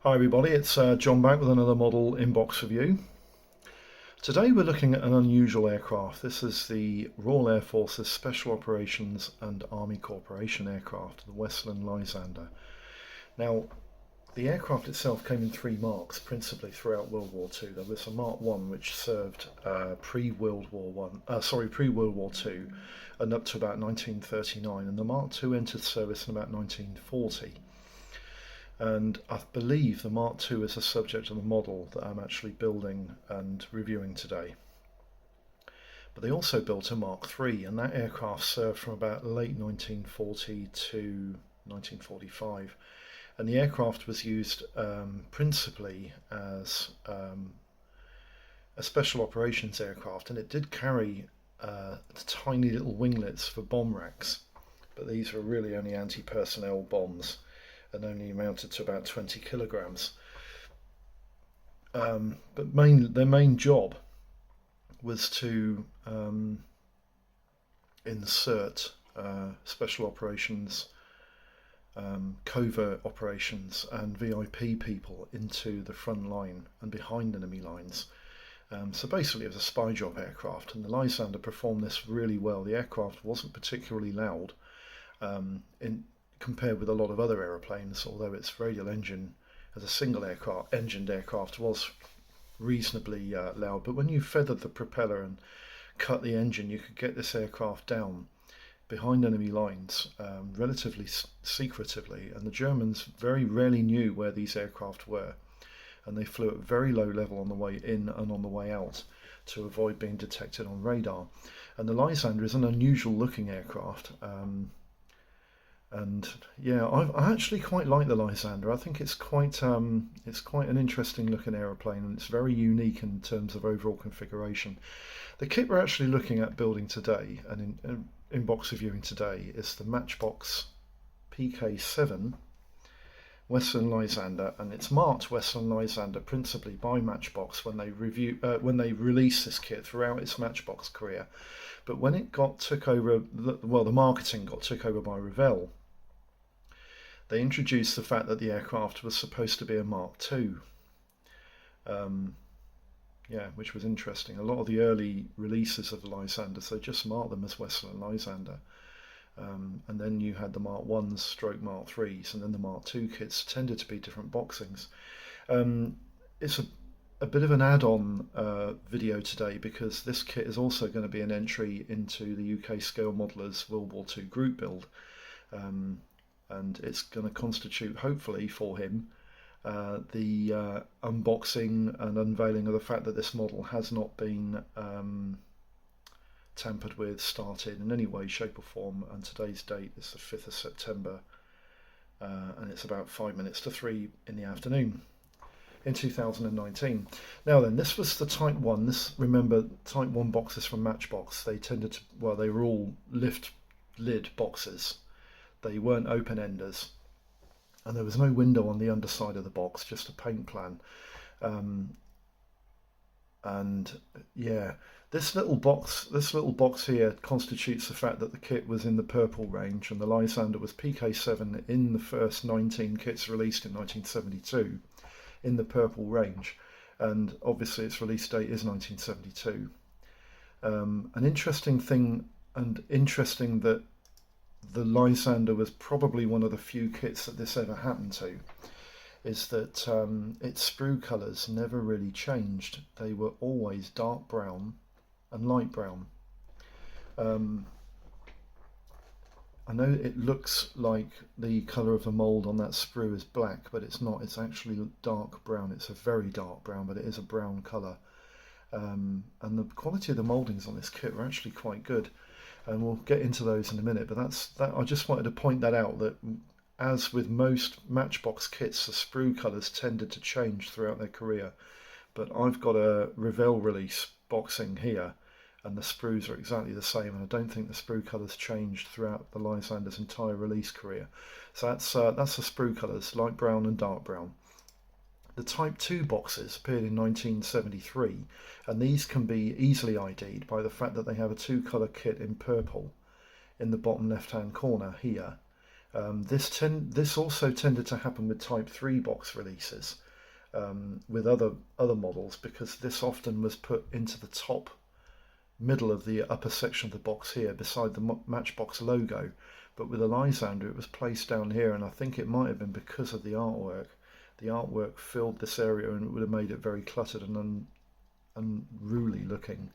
Hi everybody, it's John back with another model inbox review. Today we're looking at an unusual aircraft. This is the Royal Air Force's Special Operations and Army Corporation aircraft, the Westland Lysander. Now, the aircraft itself came in three marks, principally throughout World War II. There was a Mark 1 which served pre-World War II and up to about 1939, and the Mark 2 entered service in about 1940. And I believe the Mark II is the subject of the model that I'm actually building and reviewing today. But they also built a Mark III, and that aircraft served from about late 1940 to 1945. And the aircraft was used principally as a special operations aircraft, and it did carry tiny little winglets for bomb racks, but these were really only anti-personnel bombs and only amounted to about 20 kilograms. But their main job was to insert special operations, covert operations and VIP people into the front line and behind enemy lines. So basically it was a spy job aircraft, and the Lysander performed this really well. The aircraft wasn't particularly loud compared with a lot of other aeroplanes, although its radial engine as a single engined aircraft was reasonably loud. But when you feathered the propeller and cut the engine, you could get this aircraft down behind enemy lines relatively secretively, and the Germans very rarely knew where these aircraft were, and they flew at very low level on the way in and on the way out to avoid being detected on radar. And the Lysander is an unusual looking aircraft. And yeah, I actually quite like the Lysander. I think it's quite an interesting looking aeroplane, and it's very unique in terms of overall configuration. The kit we're actually looking at building today and in box reviewing today is the Matchbox PK7 Westland Lysander, and it's marked Westland Lysander principally by Matchbox when they released this kit throughout its Matchbox career. But when it took over, the marketing got took over by Revell. They introduced the fact that the aircraft was supposed to be a Mark II, which was interesting. A lot of the early releases of the Lysanders, they just marked them as Westland Lysander. And then you had the Mark 1s stroke Mark 3s, and then the Mark II kits tended to be different boxings. It's a bit of an add-on video today, because this kit is also going to be an entry into the UKscalemodeler's World War II Group build. And it's going to constitute, hopefully for him, the unboxing and unveiling of the fact that this model has not been tampered with, started in any way, shape or form. And today's date is the 5th of September, and it's about 5 minutes to 3 in the afternoon in 2019. Now then, this was the Type 1. Remember, Type 1 boxes from Matchbox, they were all lift lid boxes. They weren't open-enders, and there was no window on the underside of the box, just a paint plan. And yeah, this little box here constitutes the fact that the kit was in the purple range, and the Lysander was PK7 in the first 19 kits released in 1972 in the purple range, and obviously its release date is 1972. An interesting thing, and interesting that the Lysander was probably one of the few kits that this ever happened to, is that its sprue colours never really changed. They were always dark brown and light brown. I know it looks like the colour of the mould on that sprue is black, but it's not. It's actually dark brown. It's a very dark brown, but it is a brown colour. And the quality of the mouldings on this kit were actually quite good, and we'll get into those in a minute. But I just wanted to point that out, that as with most Matchbox kits, the sprue colours tended to change throughout their career. But I've got a Revell release boxing here, and the sprues are exactly the same, and I don't think the sprue colours changed throughout the Lysander's entire release career. So that's the sprue colours, light brown and dark brown. The Type 2 boxes appeared in 1973, and these can be easily ID'd by the fact that they have a two-colour kit in purple in the bottom left-hand corner here, This also tended to happen with Type 3 box releases with other models, because this often was put into the top middle of the upper section of the box here beside the Matchbox logo, but with the Lysander it was placed down here, and I think it might have been because of the artwork. The artwork filled this area and it would have made it very cluttered and unruly looking.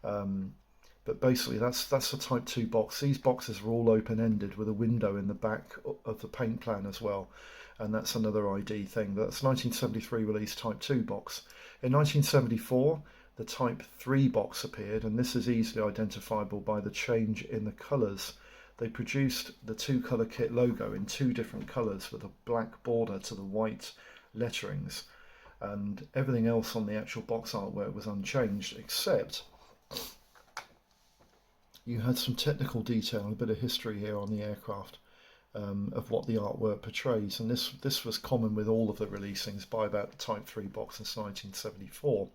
But basically that's the Type 2 box. These boxes are all open-ended with a window in the back of the paint plan as well, and that's another ID thing. That's 1973 release Type 2 box. In 1974 the Type 3 box appeared, and this is easily identifiable by the change in the colours. They produced the two-colour kit logo in two different colours with a black border to the white letterings, and everything else on the actual box artwork was unchanged, except you had some technical detail and a bit of history here on the aircraft of what the artwork portrays, and this was common with all of the releasings by about the Type 3 box since 1974.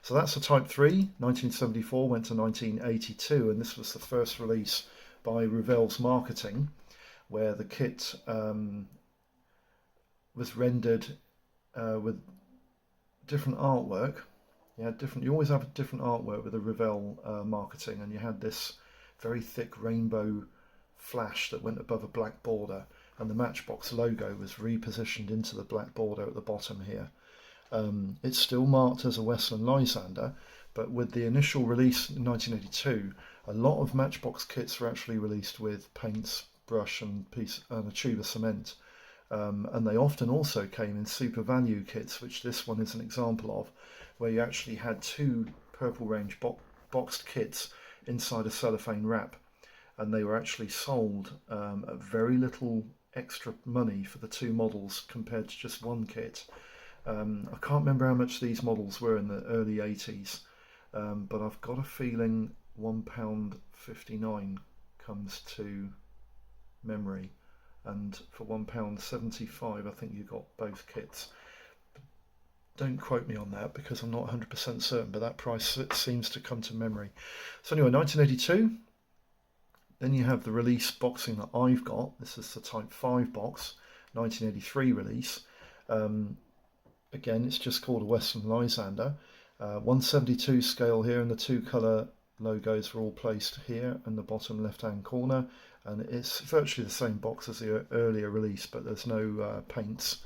So that's the Type 3. 1974 went to 1982, and this was the first release by Revell's Marketing, where the kit was rendered with different artwork. You always have a different artwork with the Revell Marketing, and you had this very thick rainbow flash that went above a black border, and the Matchbox logo was repositioned into the black border at the bottom here. It's still marked as a Westland Lysander, but with the initial release in 1982, a lot of Matchbox kits were actually released with paints, brush and a tube of cement, and they often also came in super value kits, which this one is an example of, where you actually had two Purple Range boxed kits inside a cellophane wrap, and they were actually sold at very little extra money for the two models compared to just one kit. I can't remember how much these models were in the early 80s, but I've got a feeling £1.59 comes to memory, and for £1.75 I think you got both kits. Don't quote me on that because I'm not 100% certain, but that price seems to come to memory. So anyway, 1982, then you have the release boxing that I've got. This is the Type 5 box, 1983 release. Again, it's just called a Westland Lysander. 172 scale here, and the two colour logos are all placed here in the bottom left hand corner, and it's virtually the same box as the earlier release, but there's no paints,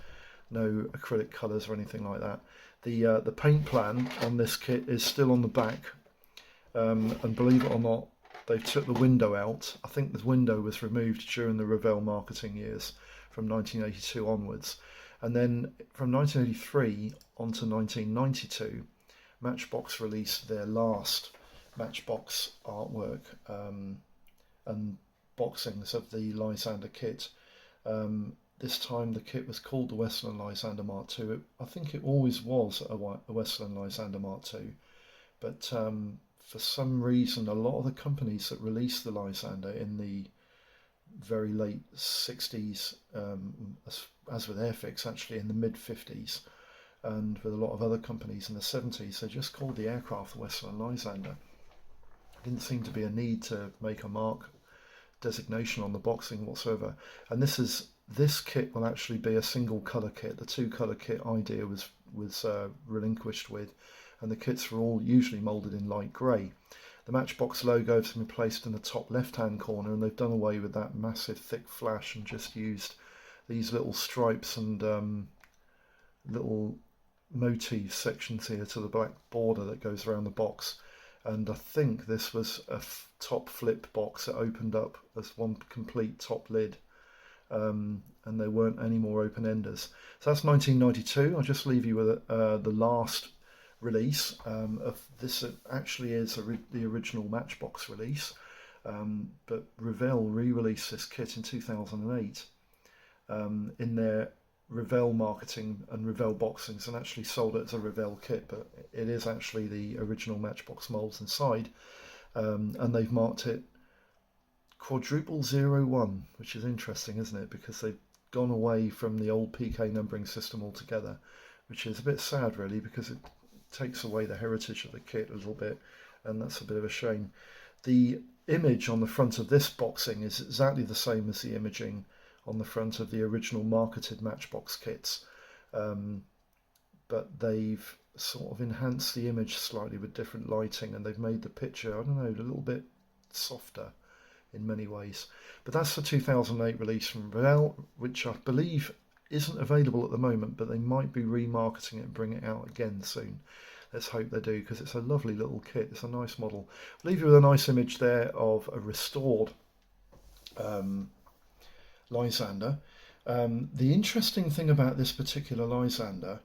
no acrylic colours or anything like that. The paint plan on this kit is still on the back, and believe it or not, they took the window out. I think the window was removed during the Revell Marketing years from 1982 onwards, and then from 1983 on to 1992 Matchbox released their last Matchbox artwork and boxings of the Lysander kit. This time the kit was called the Westland Lysander Mark II. I think it always was a Westland Lysander Mark II, but for some reason a lot of the companies that released the Lysander in the very late 60s, as with Airfix actually in the mid 50s, and with a lot of other companies in the 70s, they just called the aircraft the Westland Lysander. Didn't seem to be a need to make a mark designation on the boxing whatsoever. And this kit will actually be a single colour kit. The two colour kit idea was relinquished with, and the kits were all usually moulded in light grey. The Matchbox logo has been placed in the top left hand corner, and they've done away with that massive thick flash and just used these little stripes and little motif sections here to the black border that goes around the box. And I think this was a top flip box that opened up as one complete top lid, and there weren't any more open enders. So that's 1992. I'll just leave you with the last release of this. It actually is the original Matchbox release, but Revell re-released this kit in 2008 in their Revell Marketing and Revell Boxings, and actually sold it as a Revell kit, but it is actually the original Matchbox moulds inside, and they've marked it quadruple 01, which is interesting, isn't it, because they've gone away from the old PK numbering system altogether, which is a bit sad really, because it takes away the heritage of the kit a little bit, and that's a bit of a shame. The image on the front of this boxing is exactly the same as the imaging on the front of the original marketed Matchbox kits, but they've sort of enhanced the image slightly with different lighting, and they've made the picture, I don't know, a little bit softer in many ways. But that's the 2008 release from Revell, which I believe isn't available at the moment, but they might be remarketing it and bring it out again soon. Let's hope they do, because it's a lovely little kit. It's a nice model. I'll leave you with a nice image there of a restored Lysander. The interesting thing about this particular Lysander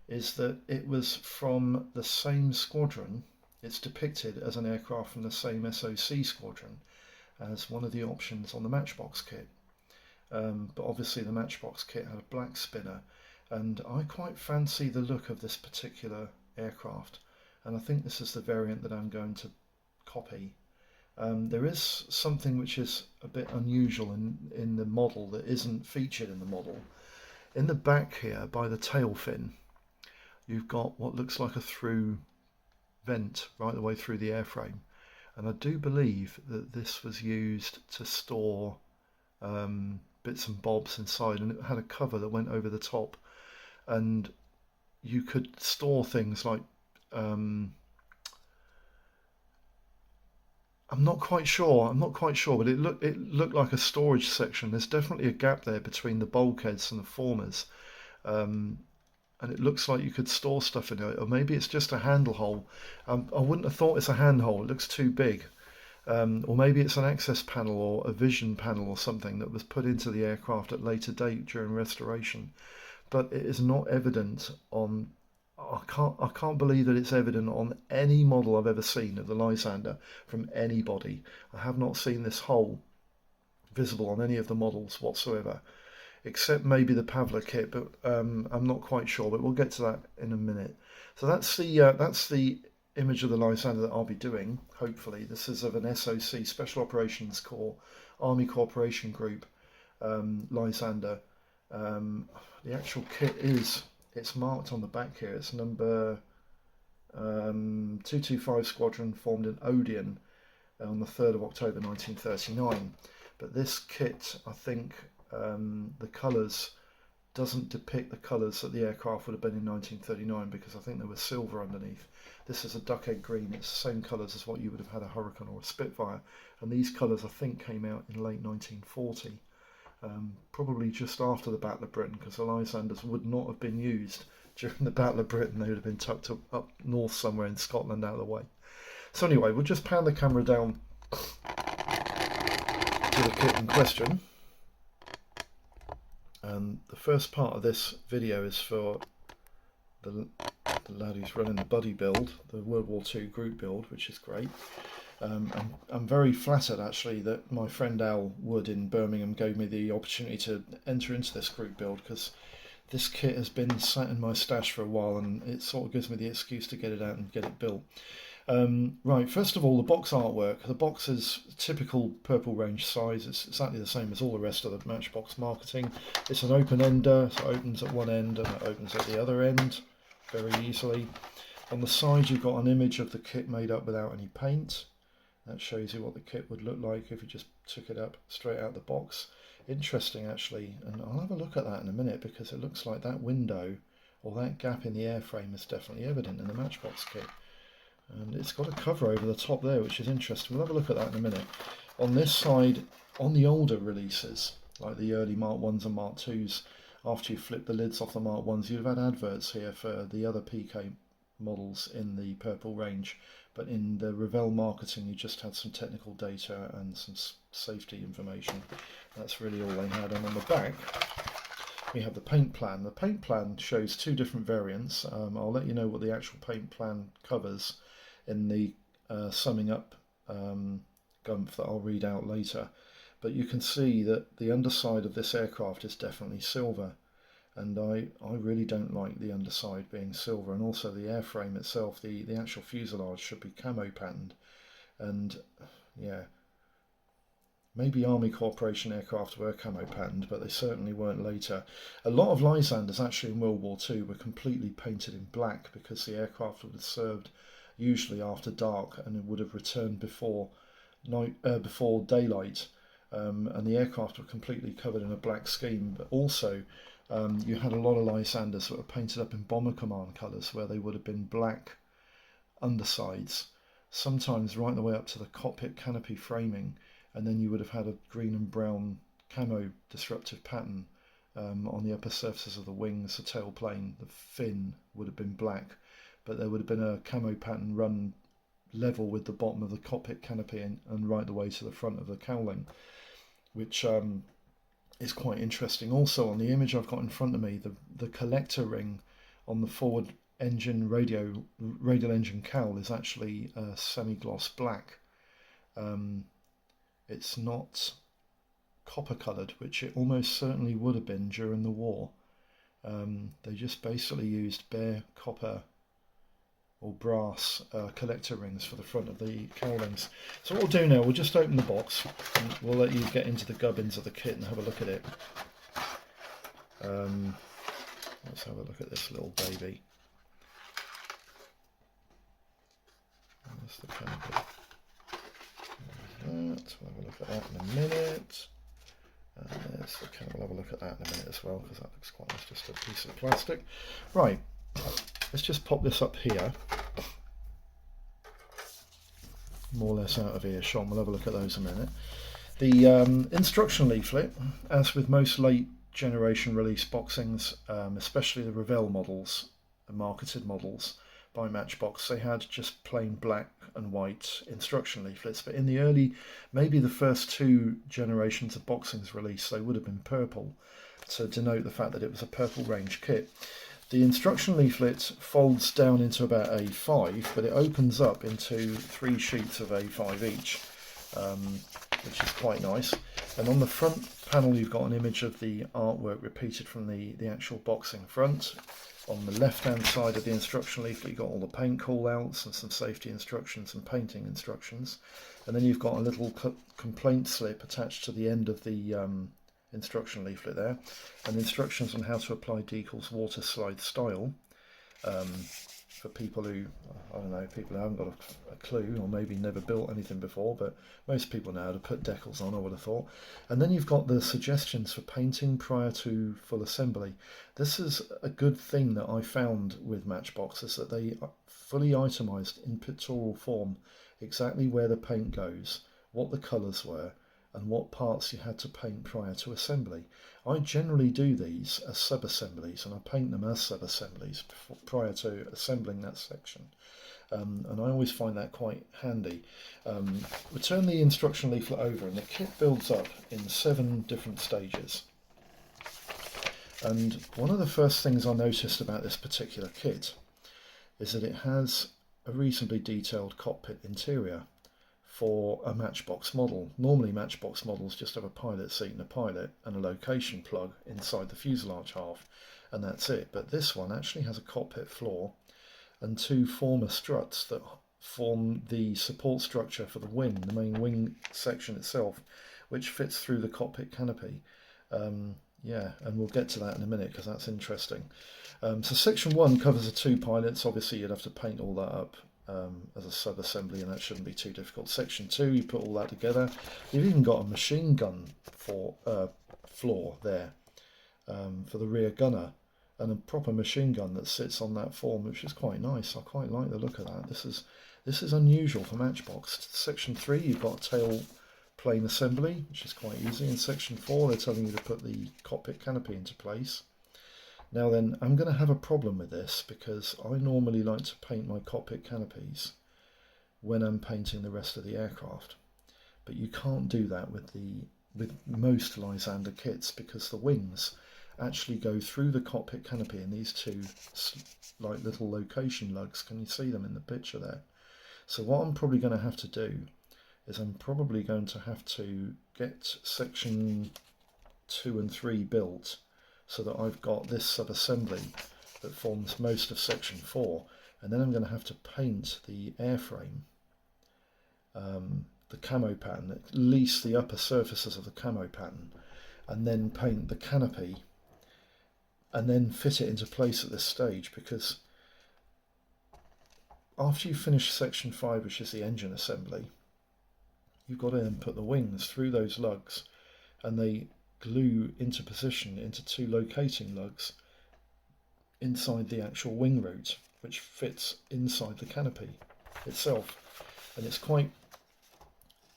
is that it was from the same squadron. It's depicted as an aircraft from the same SOC squadron as one of the options on the Matchbox kit. But obviously the Matchbox kit had a black spinner, and I quite fancy the look of this particular aircraft, and I think this is the variant that I'm going to copy. There is something which is a bit unusual in the model that isn't featured in the model. In the back here, by the tail fin, you've got what looks like a through vent right the way through the airframe, and I do believe that this was used to store bits and bobs inside, and it had a cover that went over the top, and you could store things like I'm not quite sure, but it looked like a storage section. There's definitely a gap there between the bulkheads and the formers, and it looks like you could store stuff in it, or maybe it's just a handle hole. I wouldn't have thought it's a hand hole, it looks too big. Or maybe it's an access panel or a vision panel or something that was put into the aircraft at a later date during restoration. But it is not evident on, I can't believe that it's evident on any model I've ever seen of the Lysander from anybody. I have not seen this hole visible on any of the models whatsoever, except maybe the Pavla kit, but I'm not quite sure, but we'll get to that in a minute. So that's the image of the Lysander that I'll be doing, hopefully. This is of an SOC, Special Operations Corps, Army Corporation Group Lysander. The actual kit it's marked on the back here. It's number 225 Squadron, formed in Odeon on the 3rd of October 1939. But this kit, I think the colours doesn't depict the colours that the aircraft would have been in 1939, because I think there was silver underneath. This is a duck egg green. It's the same colours as what you would have had a Hurricane or a Spitfire, and these colours I think came out in late 1940, probably just after the Battle of Britain, because the Lysanders would not have been used during the Battle of Britain. They would have been tucked up north somewhere in Scotland out of the way. So anyway, we'll just pan the camera down to the kit in question. And the first part of this video is for the lad who's running the buddy build, the World War II group build, which is great. I'm very flattered actually that my friend Al Wood in Birmingham gave me the opportunity to enter into this group build, because this kit has been sat in my stash for a while, and it sort of gives me the excuse to get it out and get it built. Right, first of all, the box artwork. The box is typical Purple Range size. It's exactly the same as all the rest of the Matchbox marketing. It's an open ender, so it opens at one end and it opens at the other end very easily. On the side you've got an image of the kit made up without any paint. That shows you what the kit would look like if you just took it up straight out the box. Interesting actually, and I'll have a look at that in a minute, because it looks like that window or that gap in the airframe is definitely evident in the Matchbox kit. And it's got a cover over the top there, which is interesting. We'll have a look at that in a minute. On this side, on the older releases, like the early Mark 1s and Mark 2s, after you flip the lids off the Mark 1s, you'd have had adverts here for the other PK models in the Purple Range. But in the Revell marketing, you just had some technical data and some safety information. That's really all they had. And on the back, we have the paint plan. The paint plan shows two different variants. I'll let you know what the actual paint plan covers in the summing up gumph that I'll read out later. But you can see that the underside of this aircraft is definitely silver, and I really don't like the underside being silver. And also the airframe itself, the actual fuselage should be camo patterned, and yeah, maybe Army Corporation aircraft were camo patterned, but they certainly weren't later. A lot of Lysanders actually in World War II were completely painted in black, because the aircraft would have served usually after dark and it would have returned before night, before daylight. and the aircraft were completely covered in a black scheme, but also you had a lot of Lysanders that were painted up in Bomber Command colours, where they would have been black undersides, sometimes right the way up to the cockpit canopy framing, and then you would have had a green and brown camo disruptive pattern on the upper surfaces of the wings, the tail plane. The fin would have been black, but there would have been a camo pattern run level with the bottom of the cockpit canopy and right the way to the front of the cowling, which is quite interesting. Also, on the image I've got in front of me, the collector ring on the forward engine radial engine cowl is actually semi-gloss black. It's not copper coloured, which it almost certainly would have been during the war. They just basically used bare copper or brass collector rings for the front of the cowlings. So what we'll do now, we'll just open the box and we'll let you get into the gubbins of the kit and have a look at it. Let's have a look at this little baby. That's the canopy. We'll have a look at that in a minute. And there's the canopy. We'll have a look at that in a minute as well, because that looks quite nice, just a piece of plastic. Right, let's just pop this up here, more or less out of earshot. We'll have a look at those in a minute. The instruction leaflet, as with most late generation release boxings, especially the Revell models, the marketed models by Matchbox, they had just plain black and white instruction leaflets, but in the early, maybe the first two generations of boxings released, they would have been purple to denote the fact that it was a purple range kit. The instruction leaflet folds down into about A5, but it opens up into 3 sheets of A5 each, which is quite nice. And on the front panel you've got an image of the artwork repeated from the actual boxing front. On the left hand side of the instruction leaflet you've got all the paint call outs and some safety instructions and painting instructions, and then you've got a little complaint slip attached to the end of the instruction leaflet there, and instructions on how to apply Decals water slide style for people who, I don't know, people who haven't got a clue, or maybe never built anything before, but most people know how to put decals on, I would have thought. And then you've got the suggestions for painting prior to full assembly. This is a good thing that I found with Matchbox, is that they fully itemised in pictorial form exactly where the paint goes, what the colours were, and what parts you had to paint prior to assembly. I generally do these as sub-assemblies, and I paint them as sub-assemblies prior to assembling that section. And I always find that quite handy. We turn the instruction leaflet over and the kit builds up in 7 different stages. And one of the first things I noticed about this particular kit is that it has a reasonably detailed cockpit interior for a Matchbox model. Normally Matchbox models just have a pilot seat and a pilot and a location plug inside the fuselage half, and that's it. But this one actually has a cockpit floor and 2 former struts that form the support structure for the wing, the main wing section itself, which fits through the cockpit canopy. Yeah, and we'll get to that in a minute because that's interesting. So section 1 covers the 2 pilots. Obviously you'd have to paint all that up as a sub-assembly, and that shouldn't be too difficult. Section 2, you put all that together. You've even got a machine gun for floor there for the rear gunner, and a proper machine gun that sits on that form, which is quite nice. I quite like the look of that. This is unusual for Matchbox. Section 3, you've got a tail plane assembly, which is quite easy. In section 4, they're telling you to put the cockpit canopy into place. Now then, I'm going to have a problem with this because I normally like to paint my cockpit canopies when I'm painting the rest of the aircraft, but you can't do that with most Lysander kits, because the wings actually go through the cockpit canopy in these 2 like little location lugs. Can you see them in the picture there? So what I'm probably going to have to do is I'm probably going to have to get section 2 and 3 built, so that I've got this sub-assembly that forms most of section 4, and then I'm going to have to paint the airframe, the camo pattern, at least the upper surfaces of the camo pattern, and then paint the canopy, and then fit it into place at this stage, because after you finish section 5, which is the engine assembly, you've got to then put the wings through those lugs, and they glue into position into two locating lugs inside the actual wing root, which fits inside the canopy itself. And it's quite,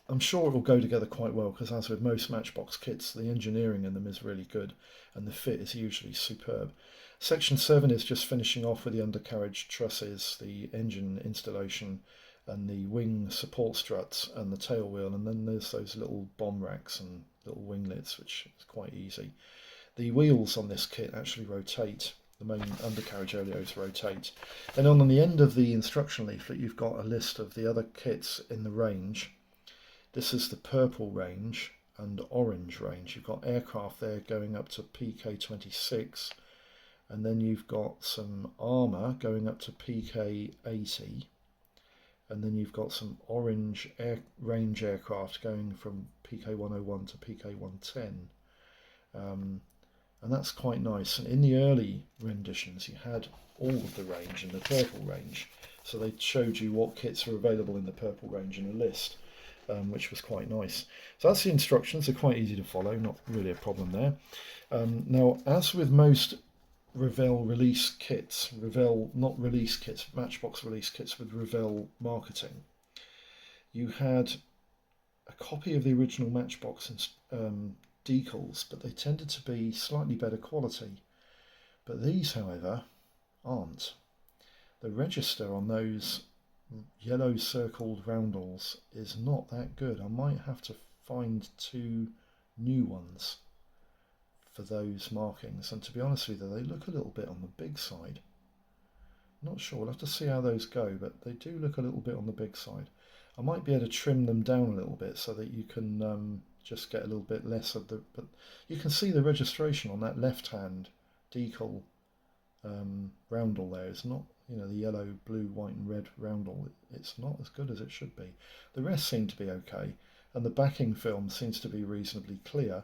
I'm sure it will go together quite well, because as with most Matchbox kits, the engineering in them is really good and the fit is usually superb. Section 7 is just finishing off with the undercarriage trusses, the engine installation and the wing support struts and the tail wheel, and then there's those little bomb racks and little winglets, which is quite easy. The wheels on this kit actually rotate. The main undercarriage oleos rotate. And on the end of the instruction leaflet, you've got a list of the other kits in the range. This is the purple range and orange range. You've got aircraft there going up to PK26, and then you've got some armour going up to PK80, and then you've got some orange range aircraft going from PK101 to PK110. And that's quite nice. And in the early renditions, you had all of the range in the purple range. So they showed you what kits are available in the purple range in a list, which was quite nice. So that's the instructions. They're quite easy to follow, not really a problem there. Now, as with most Revell release kits, Revell not release kits, Matchbox release kits with Revell marketing, you had a copy of the original Matchbox decals, but they tended to be slightly better quality. But these, however, aren't. The register on those yellow circled roundels is not that good. I might have to find two new ones for those markings, and to be honest with you, they look a little bit on the big side. Not sure, we'll have to see how those go, but they do look a little bit on the big side. I might be able to trim them down a little bit so that you can just get a little bit less of the, but you can see the registration on that left hand decal roundel there. It's not, you know, the yellow, blue, white and red roundel, it's not as good as it should be. The rest seem to be okay, and the backing film seems to be reasonably clear,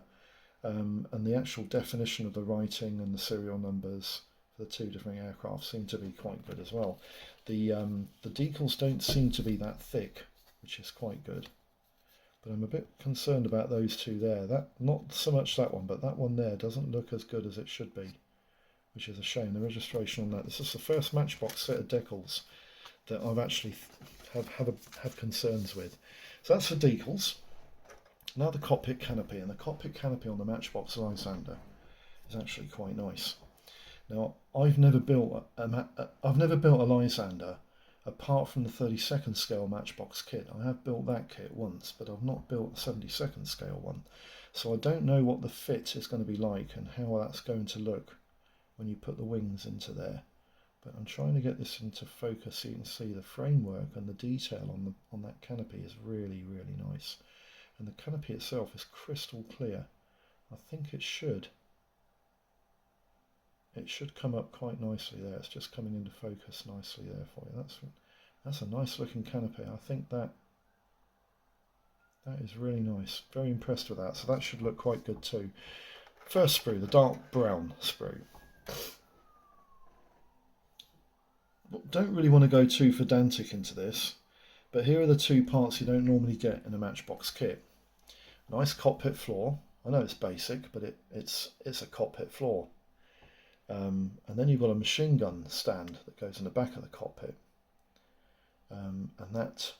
and the actual definition of the writing and the serial numbers for the two different aircraft seem to be quite good as well. The decals don't seem to be that thick, which is quite good. But I'm a bit concerned about those two there. That, not so much that one, but that one there doesn't look as good as it should be, which is a shame. The registration on that. This is the first Matchbox set of decals that I've actually have concerns with. So that's the decals. Now the cockpit canopy, and the cockpit canopy on the Matchbox Lysander is actually quite nice. Now I've never built a Lysander apart from the 32nd scale Matchbox kit. I have built that kit once, but I've not built a 72nd scale one. So I don't know what the fit is going to be like and how that's going to look when you put the wings into there. But I'm trying to get this into focus so you can see the framework and the detail on that canopy is really, really nice. And the canopy itself is crystal clear. I think it should come up quite nicely there. It's just coming into focus nicely there for you. That's a nice looking canopy. I think that is really nice. Very impressed with that. So that should look quite good too. First sprue, the dark brown sprue. Don't really want to go too pedantic into this, but here are the two parts you don't normally get in a Matchbox kit. Nice cockpit floor. I know it's basic, but it's a cockpit floor. And then you've got a machine gun stand that goes in the back of the cockpit. And that,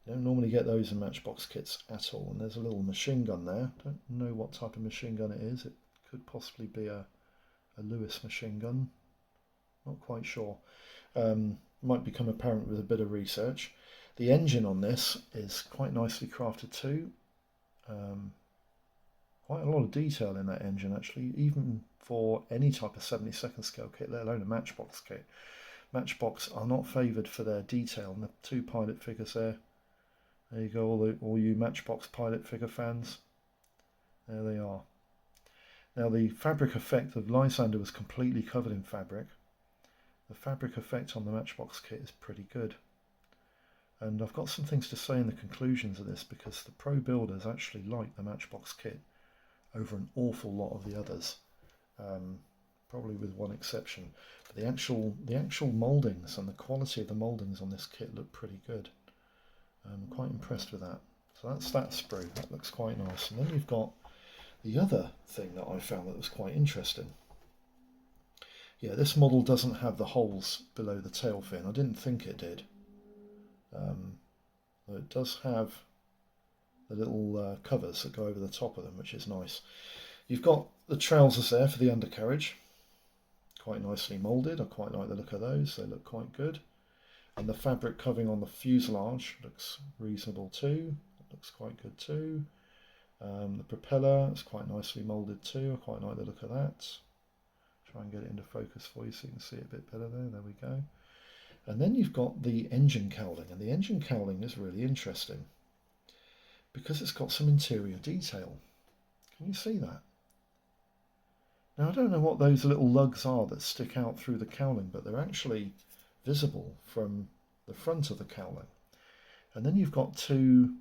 you don't normally get those in Matchbox kits at all. And there's a little machine gun there. Don't know what type of machine gun it is. It could possibly be a Lewis machine gun. Not quite sure. Might become apparent with a bit of research. The engine on this is quite nicely crafted too. Quite a lot of detail in that engine actually, even for any type of 72nd scale kit, let alone a Matchbox kit. Matchbox are not favoured for their detail, and the two pilot figures there. There you go, all you Matchbox pilot figure fans. There they are. Now the fabric effect of Lysander was completely covered in fabric. The fabric effect on the Matchbox kit is pretty good. And I've got some things to say in the conclusions of this, because the pro builders actually like the Matchbox kit over an awful lot of the others, probably with one exception. But the actual mouldings and the quality of the mouldings on this kit look pretty good. I'm quite impressed with that. So that's that sprue, that looks quite nice. And then you've got the other thing that I found that was quite interesting. Yeah, this model doesn't have the holes below the tail fin. I didn't think it did. It does have the little covers that go over the top of them, which is nice. You've got the trousers there for the undercarriage, quite nicely moulded. I quite like the look of those, they look quite good. And the fabric covering on the fuselage looks reasonable too, it looks quite good too. The propeller is quite nicely moulded too, I quite like the look of that. Try and get it into focus for you so you can see it a bit better there, there we go. And then you've got the engine cowling, and the engine cowling is really interesting because it's got some interior detail. Can you see that? Now I don't know what those little lugs are that stick out through the cowling, but they're actually visible from the front of the cowling. And then you've got two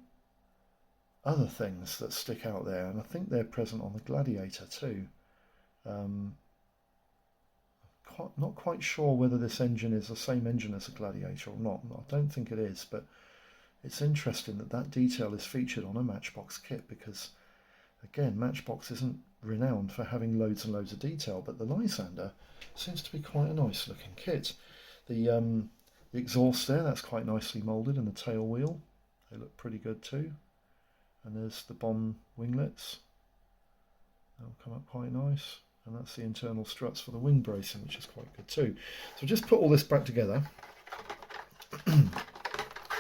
other things that stick out there, and I think they're present on the Gladiator too. Not quite sure whether this engine is the same engine as a Gladiator or not. I don't think it is, but it's interesting that that detail is featured on a Matchbox kit because, again, Matchbox isn't renowned for having loads and loads of detail, but the Lysander seems to be quite a nice looking kit. The exhaust there, that's quite nicely moulded, and the tail wheel, they look pretty good too. And there's the bomb winglets, they'll come up quite nice. And that's the internal struts for the wing bracing, which is quite good too. So just put all this back together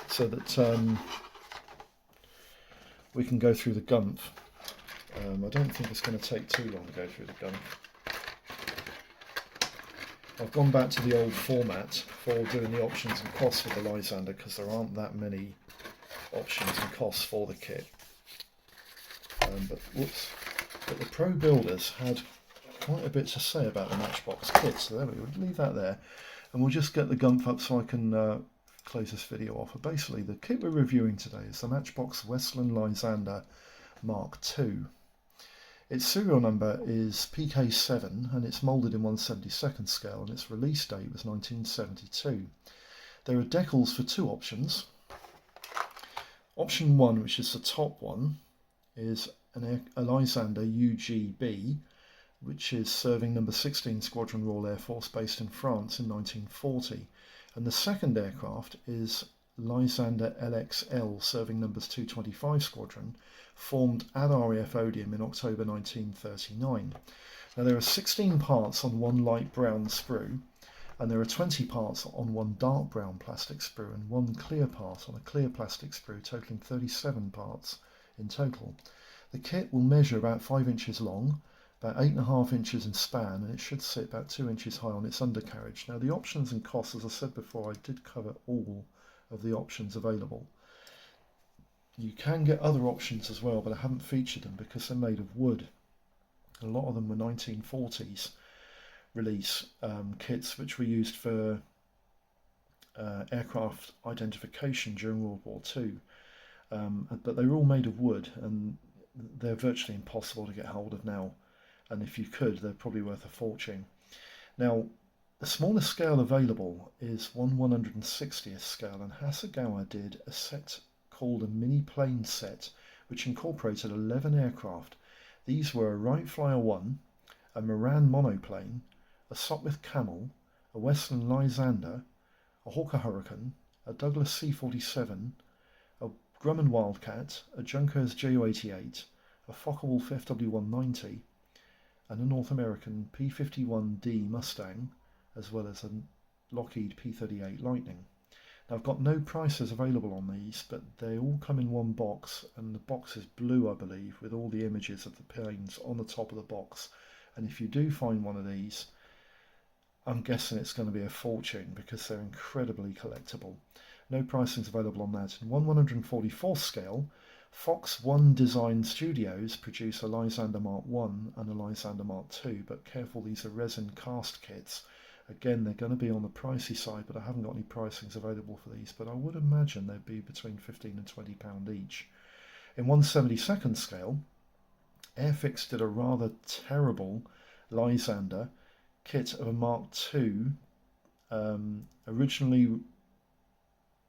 so that we can go through the gumph. I don't think it's going to take too long to go through the gumph. I've gone back to the old format for doing the options and costs for the Lysander because there aren't that many options and costs for the kit. But the pro builders had quite a bit to say about the Matchbox kit, so there we would leave that there, and we'll just get the gumph up so I can close this video off. But basically, the kit we're reviewing today is the Matchbox Westland Lysander Mark II. Its serial number is PK7 and it's moulded in 1/72 scale, and its release date was 1972. There are decals for two options. Option 1, which is the top one, is a Lysander UGB, which is serving number 16 Squadron Royal Air Force based in France in 1940. And the second aircraft is Lysander LXL, serving numbers 225 Squadron, formed at RAF Odium in October 1939. Now there are 16 parts on one light brown sprue, and there are 20 parts on one dark brown plastic sprue and one clear part on a clear plastic sprue, totaling 37 parts in total. The kit will measure about 5 inches long, about 8.5 inches in span, and it should sit about 2 inches high on its undercarriage. Now the options and costs, as I said before, I did cover all of the options available. You can get other options as well, but I haven't featured them because they're made of wood. A lot of them were 1940s release kits which were used for aircraft identification during World War II. But they were all made of wood, and they're virtually impossible to get hold of now. And if you could, they're probably worth a fortune. Now, the smallest scale available is 1/160th scale, and Hasegawa did a set called a mini plane set, which incorporated 11 aircraft. These were a Wright Flyer 1, a Moran monoplane, a Sopwith Camel, a Westland Lysander, a Hawker Hurricane, a Douglas C-47, a Grumman Wildcat, a Junkers Ju-88, a Focke-Wulf FW-190, and a North American P-51D Mustang, as well as a Lockheed P-38 Lightning. Now I've got no prices available on these, but they all come in one box, and the box is blue, I believe, with all the images of the planes on the top of the box. And if you do find one of these, I'm guessing it's going to be a fortune because they're incredibly collectible. No pricings available on that. In 1/144th scale, Fox One Design Studios produce a Lysander Mark I and a Lysander Mark II, but careful, these are resin cast kits. Again, they're going to be on the pricey side, but I haven't got any pricings available for these, but I would imagine they'd be between £15 and £20 each. In 1/72nd scale, Airfix did a rather terrible Lysander kit of a Mark II, originally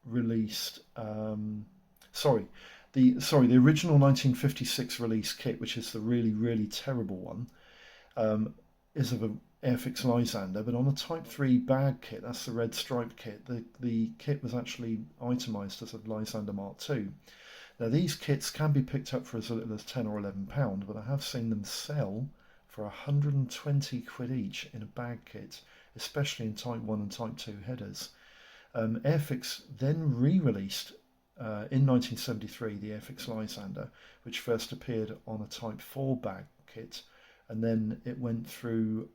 released, the the original 1956 release kit, which is the really terrible one, is of an Airfix Lysander, but on a Type 3 bag kit, that's the red striped kit, the kit was actually itemised as a Lysander Mark II. Now these kits can be picked up for as little as £10 or £11, but I have seen them sell for 120 quid each in a bag kit, especially in Type 1 and Type 2 headers. Airfix then re-released in 1973 the Airfix Lysander, which first appeared on a Type 4 bag kit, and then it went through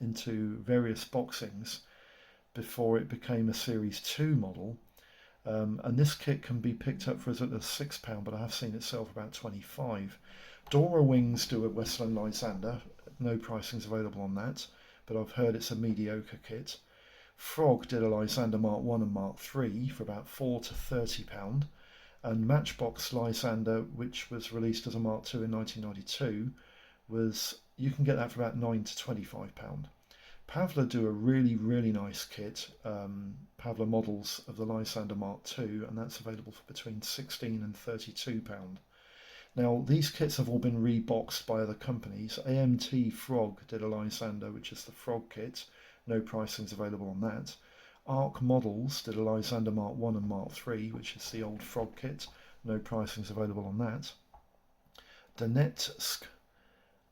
into various boxings before it became a Series 2 model. And this kit can be picked up for as little as £6, but I have seen it sell for about 25. Dora Wings do a Westland Lysander, no pricing's available on that, but I've heard it's a mediocre kit. Frog did a Lysander Mark 1 and Mark 3 for about £4 to £30, and Matchbox Lysander, which was released as a Mark 2 in 1992, you can get that for about £9 to £25. Pavla do a really nice kit, Pavla models of the Lysander Mark II, and that's available for between £16 and £32. Now these kits have all been reboxed by other companies. AMT Frog did a Lysander, which is the Frog kit, no pricing's available on that. Arc Models did a Lysander Mark 1 and Mark 3, which is the old Frog kit, no pricing's available on that. Donetsk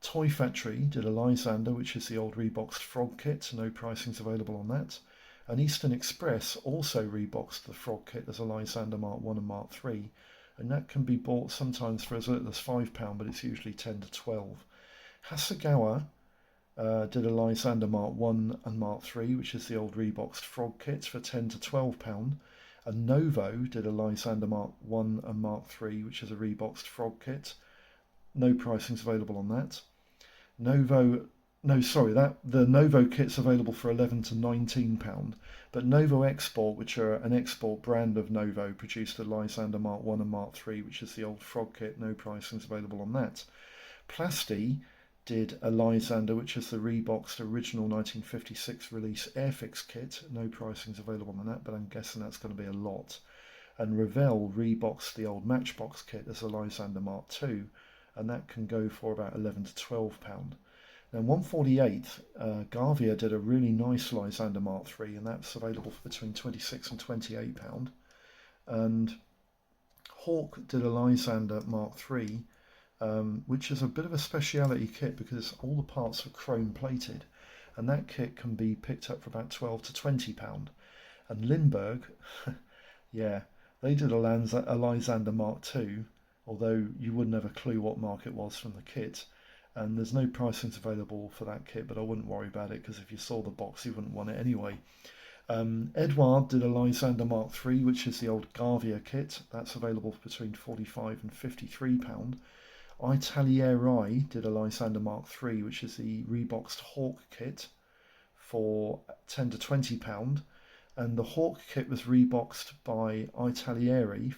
Toy Factory did a Lysander, which is the old reboxed Frog kit, no pricing's available on that. And Eastern Express also reboxed the Frog kit as a Lysander Mark 1 and Mark 3, and that can be bought sometimes for as little as £5, but it's usually 10 to 12. Hasegawa did a Lysander Mark 1 and Mark 3, which is the old reboxed Frog kit, for 10 to £12. And Novo did a Lysander Mark 1 and Mark 3, which is a reboxed Frog kit. No pricing's available on that. The Novo kit's available for £11 to £19, but Novo Export, which are an export brand of Novo, produced a Lysander Mark 1 and Mark 3, which is the old Frog kit. No pricing's available on that. Plasti did a Lysander, which is the reboxed original 1956 release Airfix kit. No pricing's available on that, but I'm guessing that's going to be a lot. And Revell reboxed the old Matchbox kit as a Lysander Mark II, and that can go for about £11 to £12. Now 148th, Garvia did a really nice Lysander Mark III, and that's available for between £26 and £28. And Hawk did a Lysander Mark III, which is a bit of a speciality kit because all the parts are chrome plated, and that kit can be picked up for about £12 to £20. And Lindbergh, yeah, they did a Lysander Mark II, although you wouldn't have a clue what mark it was from the kit, and there's no pricings available for that kit, but I wouldn't worry about it because if you saw the box you wouldn't want it anyway. Edouard did a Lysander Mark III, which is the old Garvia kit, that's available for between £45 and £53. Italieri did a Lysander Mark III, which is the reboxed Hawk kit, for £10 to £20, and the Hawk kit was reboxed by Italieri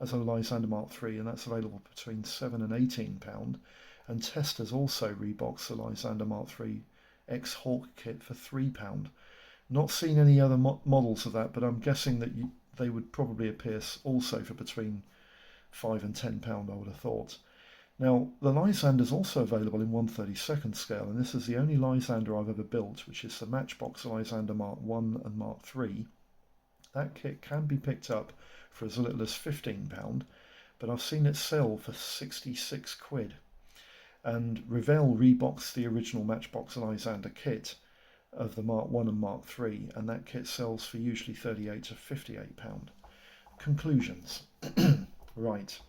as a Lysander Mark III, and that's available between £7 and £18. And Testors also reboxed the Lysander Mark III X-Hawk kit for £3. Not seen any other models of that, but I'm guessing that they would probably appear also for between £5 and £10, I would have thought. Now, the Lysander is also available in 1/32 scale, and this is the only Lysander I've ever built, which is the Matchbox Lysander Mark 1 and Mark 3. That kit can be picked up for as little as £15, but I've seen it sell for 66 quid. And Revell reboxed the original Matchbox Lysander kit of the Mark 1 and Mark 3, and that kit sells for usually £38 to £58. Conclusions. Right.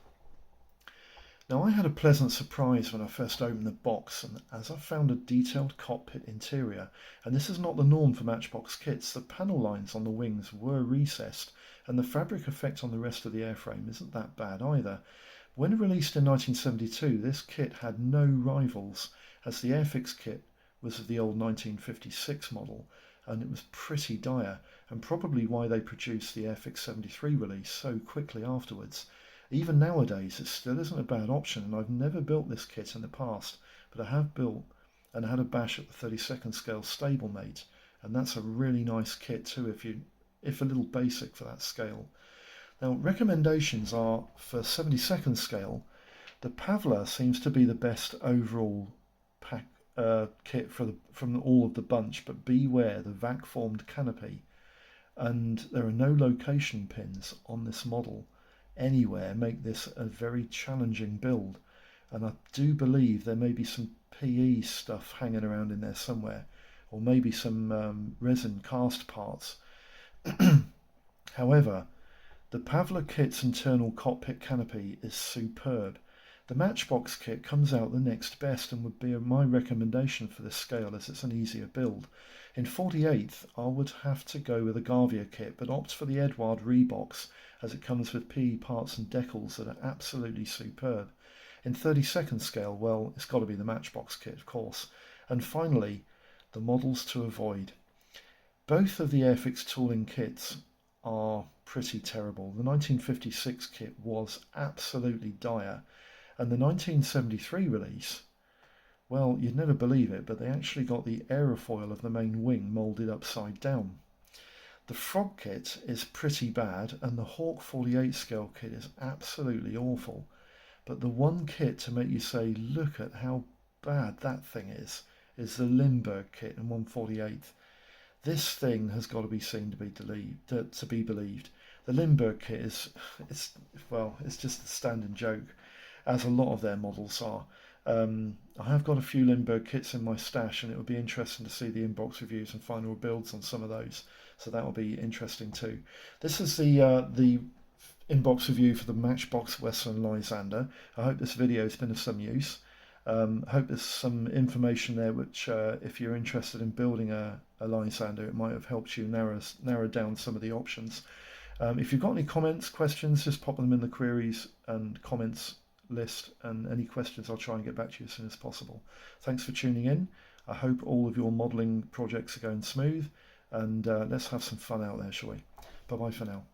Now I had a pleasant surprise when I first opened the box, and as I found a detailed cockpit interior, and this is not the norm for Matchbox kits. The panel lines on the wings were recessed, and the fabric effect on the rest of the airframe isn't that bad either. When released in 1972, this kit had no rivals, as the Airfix kit was of the old 1956 model, and it was pretty dire, and probably why they produced the Airfix 73 release so quickly afterwards. Even nowadays, it still isn't a bad option, and I've never built this kit in the past, but I have built and had a bash at the 32nd scale stablemate, and that's a really nice kit too, if a little basic for that scale. Now, recommendations are for 72nd scale. The Pavla seems to be the best overall kit from all of the bunch, but beware the vac-formed canopy. And there are no location pins on this model anywhere, make this a very challenging build. And I do believe there may be some PE stuff hanging around in there somewhere, or maybe some resin cast parts. However, the Pavla kit's internal cockpit canopy is superb. The Matchbox kit comes out the next best and would be my recommendation for this scale, as it's an easier build. In 48th, I would have to go with a Garvia kit, but opt for the Edward Rebox, as it comes with PE parts and decals that are absolutely superb. In 32nd scale, well, it's got to be the Matchbox kit, of course. And finally, the models to avoid. Both of the Airfix tooling kits are pretty terrible. The 1956 kit was absolutely dire, and the 1973 release, well, you'd never believe it, but they actually got the aerofoil of the main wing moulded upside down. The Frog kit is pretty bad, and the Hawk 48 scale kit is absolutely awful. But the one kit to make you say, look at how bad that thing is the Limburg kit in 1/48. This thing has got to be seen to be believed. The Limburg kit it's just a standing joke, as a lot of their models are. I have got a few Limburg kits in my stash, and it would be interesting to see the inbox reviews and final builds on some of those. So that will be interesting too. This is the inbox review for the Matchbox Westland Lysander. I hope this video has been of some use. Hope there's some information there which, if you're interested in building a Lysander, it might have helped you narrow down some of the options. If you've got any comments, questions, just pop them in the queries and comments list, and any questions I'll try and get back to you as soon as possible. Thanks for tuning in. I hope all of your modelling projects are going smooth, and let's have some fun out there, shall we? Bye bye for now.